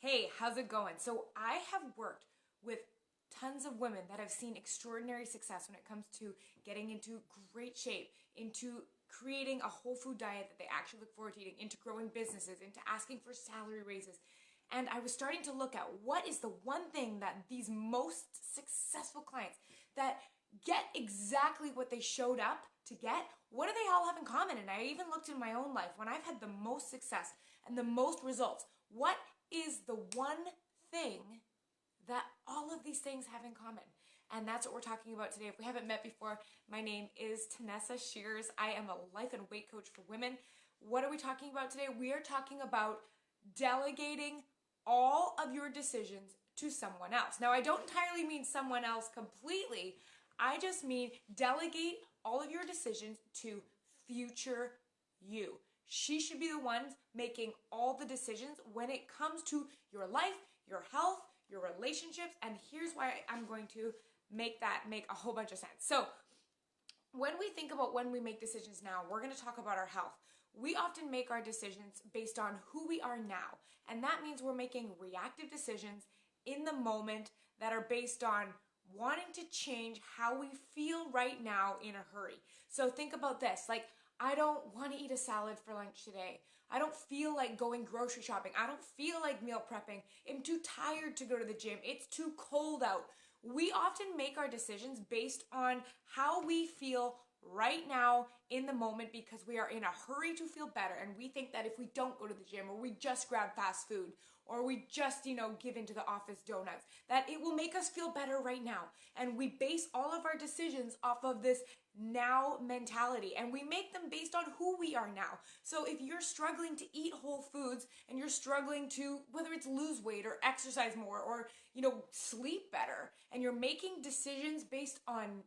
Hey, how's it going? So I have worked with tons of women that have seen extraordinary success when it comes to getting into great shape, into creating a whole food diet that they actually look forward to eating, into growing businesses, into asking for salary raises. And I was starting to look at what is the one thing that these most successful clients that get exactly what they showed up to get, what do they all have in common? And I even looked in my own life when I've had the most success and the most results. What is the one thing that all of these things have in common? And that's what we're talking about today. If we haven't met before, my name is Tanessa Shears. I am a life and weight coach for women. What are we talking about today? We are talking about delegating all of your decisions to someone else. Now, I don't entirely mean someone else completely. I just mean delegate all of your decisions to future you. She should be the ones making all the decisions when it comes to your life, your health, your relationships, and here's why I'm going to make a whole bunch of sense. So when we think about when we make decisions now, we're going to talk about our health. We often make our decisions based on who we are now, and that means we're making reactive decisions in the moment that are based on wanting to change how we feel right now in a hurry. So think about this, like, I don't want to eat a salad for lunch today. I don't feel like going grocery shopping. I don't feel like meal prepping. I'm too tired to go to the gym. It's too cold out. We often make our decisions based on how we feel right now in the moment because we are in a hurry to feel better, and we think that if we don't go to the gym or we just grab fast food or we just, give into the office donuts, that it will make us feel better right now. And we base all of our decisions off of this now mentality, and we make them based on who we are now. So if you're struggling to eat whole foods and you're struggling to, whether it's lose weight or exercise more or, sleep better, and you're making decisions based on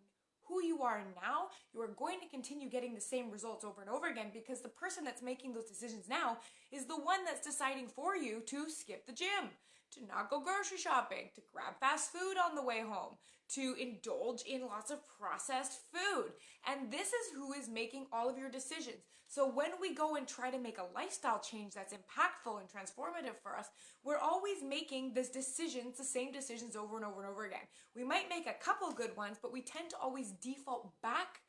who you are now, you are going to continue getting the same results over and over again because the person that's making those decisions now is the one that's deciding for you to skip the gym, to not go grocery shopping, to grab fast food on the way home, to indulge in lots of processed food. And this is who is making all of your decisions. So when we go and try to make a lifestyle change that's impactful and transformative for us, we're always making the same decisions over and over and over again. We might make a couple good ones, but we tend to always default back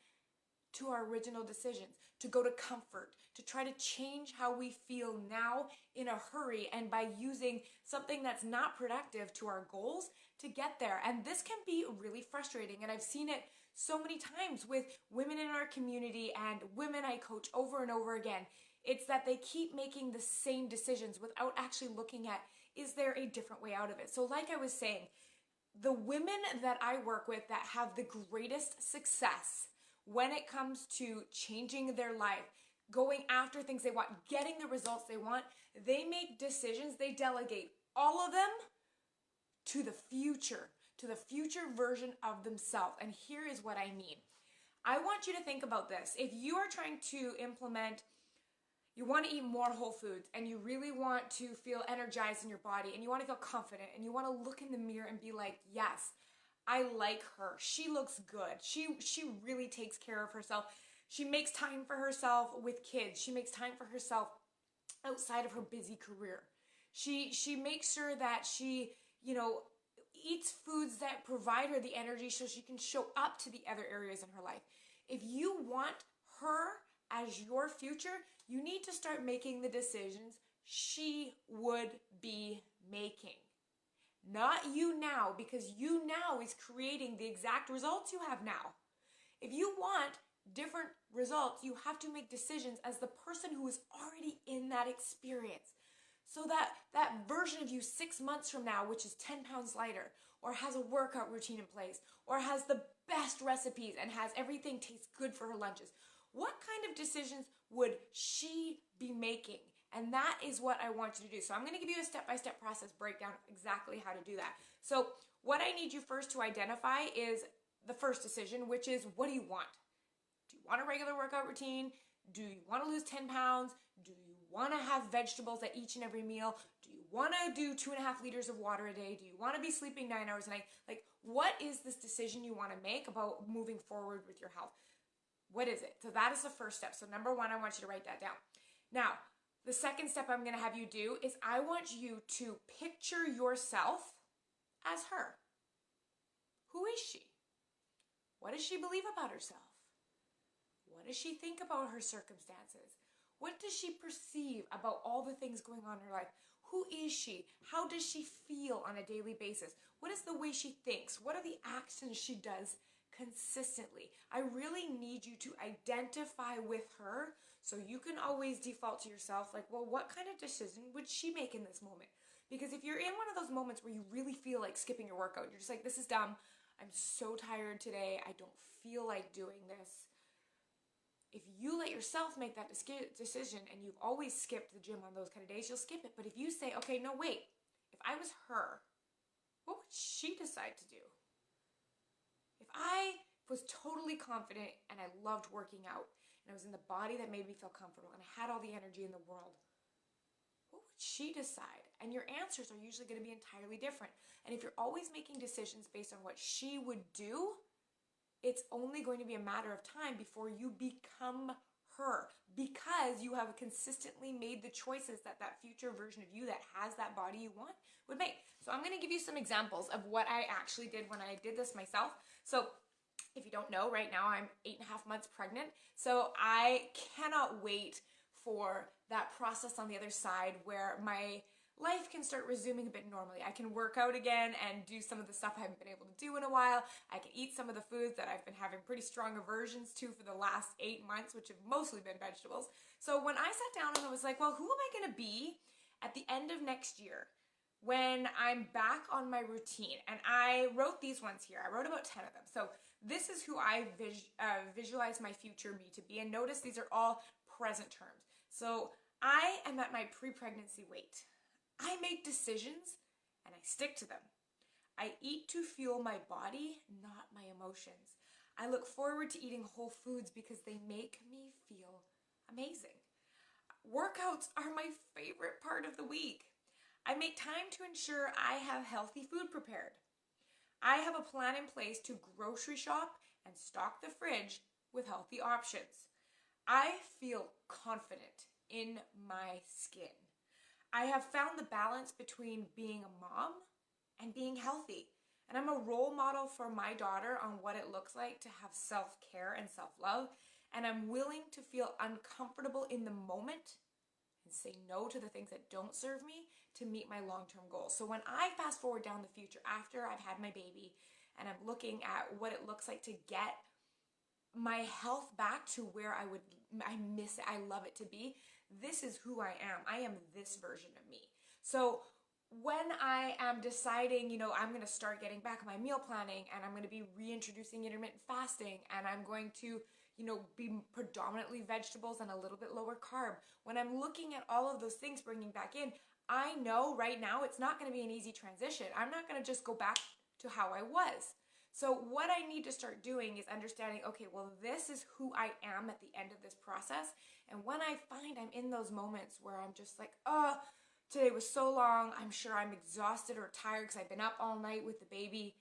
to our original decisions, to go to comfort, to try to change how we feel now in a hurry and by using something that's not productive to our goals to get there. And this can be really frustrating. And I've seen it so many times with women in our community and women I coach over and over again. It's that they keep making the same decisions without actually looking at, is there a different way out of it? So like I was saying, the women that I work with that have the greatest success when it comes to changing their life, going after things they want, getting the results they want, they make decisions, they delegate all of them to the future version of themselves. And here is what I mean. I want you to think about this. If you are trying to implement, you want to eat more whole foods and you really want to feel energized in your body and you want to feel confident and you want to look in the mirror and be like, yes, I like her. She looks good. She really takes care of herself. She makes time for herself with kids. She makes time for herself outside of her busy career. She makes sure that she, eats foods that provide her the energy so she can show up to the other areas in her life. If you want her as your future, you need to start making the decisions she would be making. Not you now, because you now is creating the exact results you have now. If you want different results, you have to make decisions as the person who is already in that experience. So that version of you 6 months from now, which is 10 pounds lighter, or has a workout routine in place, or has the best recipes and has everything taste good for her lunches, what kind of decisions would she be making? And that is what I want you to do. So I'm going to give you a step-by-step process breakdown of exactly how to do that. So what I need you first to identify is the first decision, which is, what do you want? Do you want a regular workout routine? Do you want to lose 10 pounds? Do you want to have vegetables at each and every meal? Do you want to do 2.5 liters of water a day? Do you want to be sleeping 9 hours a night? Like, what is this decision you want to make about moving forward with your health? What is it? So that is the first step. So number one, I want you to write that down. Now, The second step I'm going to have you do is I want you to picture yourself as her. Who is she? What does she believe about herself? What does she think about her circumstances? What does she perceive about all the things going on in her life? Who is she? How does she feel on a daily basis? What is the way she thinks? What are the actions she does consistently? I really need you to identify with her so you can always default to yourself like, well, what kind of decision would she make in this moment? Because if you're in one of those moments where you really feel like skipping your workout, you're just like, this is dumb. I'm so tired today. I don't feel like doing this. If you let yourself make that decision and you've always skipped the gym on those kind of days, you'll skip it. But if you say, okay, no, wait, if I was her, what would she decide to do? If I was totally confident and I loved working out and I was in the body that made me feel comfortable and I had all the energy in the world, what would she decide? And your answers are usually going to be entirely different. And if you're always making decisions based on what she would do, it's only going to be a matter of time before you become her, because you have consistently made the choices that that future version of you that has that body you want would make. So I'm going to give you some examples of what I actually did when I did this myself. So if you don't know, right now I'm 8.5 months pregnant. So I cannot wait for that process on the other side where my life can start resuming a bit normally. I can work out again and do some of the stuff I haven't been able to do in a while. I can eat some of the foods that I've been having pretty strong aversions to for the last 8 months, which have mostly been vegetables. So when I sat down and I was like, well, who am I going to be at the end of next year when I'm back on my routine? And I wrote these ones here. I wrote about 10 of them. So this is who I visualize my future me to be. And notice these are all present terms. So I am at my pre-pregnancy weight. I make decisions and I stick to them. I eat to fuel my body, not my emotions. I look forward to eating whole foods because they make me feel amazing. Workouts are my favorite part of the week. I make time to ensure I have healthy food prepared. I have a plan in place to grocery shop and stock the fridge with healthy options. I feel confident in my skin. I have found the balance between being a mom and being healthy. And I'm a role model for my daughter on what it looks like to have self-care and self-love. And I'm willing to feel uncomfortable in the moment and say no to the things that don't serve me to meet my long-term goals. So when I fast forward down the future after I've had my baby and I'm looking at what it looks like to get my health back to where I miss it, I love it to be, this is who I am. I am this version of me. So when I am deciding, I'm going to start getting back on my meal planning and I'm going to be reintroducing intermittent fasting and I'm going to, be predominantly vegetables and a little bit lower carb. When I'm looking at all of those things bringing back in, I know right now it's not going to be an easy transition. I'm not going to just go back to how I was. So what I need to start doing is understanding, okay, well, this is who I am at the end of this process. And when I find I'm in those moments where I'm just like, oh, today was so long, I'm sure I'm exhausted or tired because I've been up all night with the baby,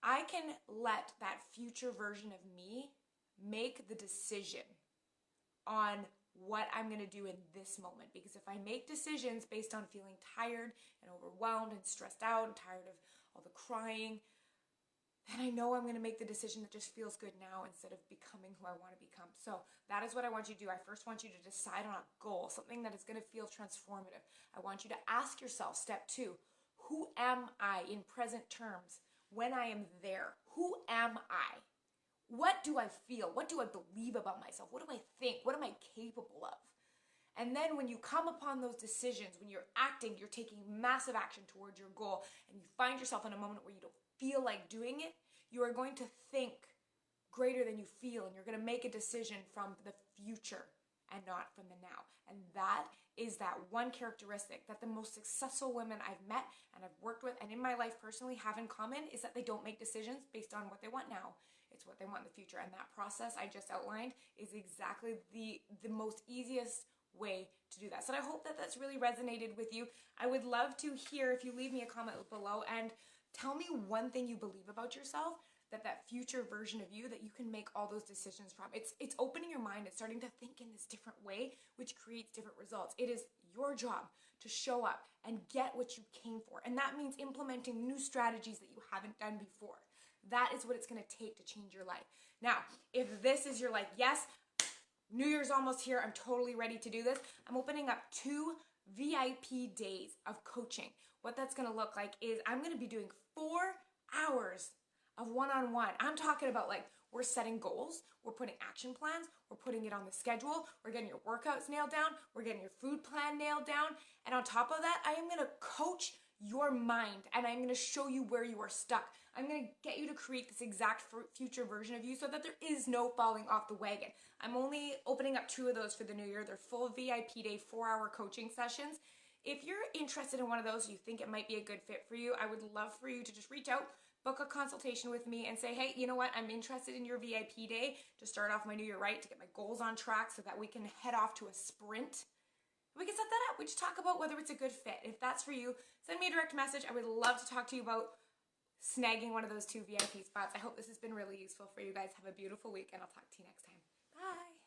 I can let that future version of me make the decision on what I'm going to do in this moment. Because if I make decisions based on feeling tired and overwhelmed and stressed out and tired of all the crying, then I know I'm going to make the decision that just feels good now instead of becoming who I want to become. So that is what I want you to do. I first want you to decide on a goal, something that is going to feel transformative. I want you to ask yourself, step 2, who am I in present terms when I am there? Who am I? What do I feel? What do I believe about myself? What do I think? What am I capable of? And then when you come upon those decisions, when you're acting, you're taking massive action towards your goal, and you find yourself in a moment where you don't feel like doing it, you are going to think greater than you feel, and you're going to make a decision from the future and not from the now. And that is that one characteristic that the most successful women I've met and I've worked with and in my life personally have in common, is that they don't make decisions based on what they want now. It's what they want in the future. And that process I just outlined is exactly the most easiest way to do that. So I hope that that's really resonated with you. I would love to hear if you leave me a comment below and tell me one thing you believe about yourself that future version of you that you can make all those decisions from. It's opening your mind and starting to think in this different way, which creates different results. It is your job to show up and get what you came for. And that means implementing new strategies that you haven't done before. That is what it's going to take to change your life. Now, if this is your like, yes, New Year's almost here, I'm totally ready to do this, I'm opening up 2 VIP days of coaching. What that's going to look like is I'm going to be doing 4 hours of one-on-one. I'm talking about like we're setting goals, we're putting action plans, we're putting it on the schedule, we're getting your workouts nailed down, we're getting your food plan nailed down, and on top of that, I am going to coach your mind and I'm going to show you where you are stuck. I'm going to get you to create this exact future version of you so that there is no falling off the wagon. I'm only opening up 2 of those for the new year. They're full VIP day, 4-hour coaching sessions. If you're interested in one of those, you think it might be a good fit for you, I would love for you to just reach out, book a consultation with me and say, hey, you know what? I'm interested in your VIP day to start off my new year right, to get my goals on track so that we can head off to a sprint. We can set that up. We just talk about whether it's a good fit. If that's for you, send me a direct message. I would love to talk to you about snagging one of those 2 VIP spots. I hope this has been really useful for you guys. Have a beautiful week, and I'll talk to you next time. Bye.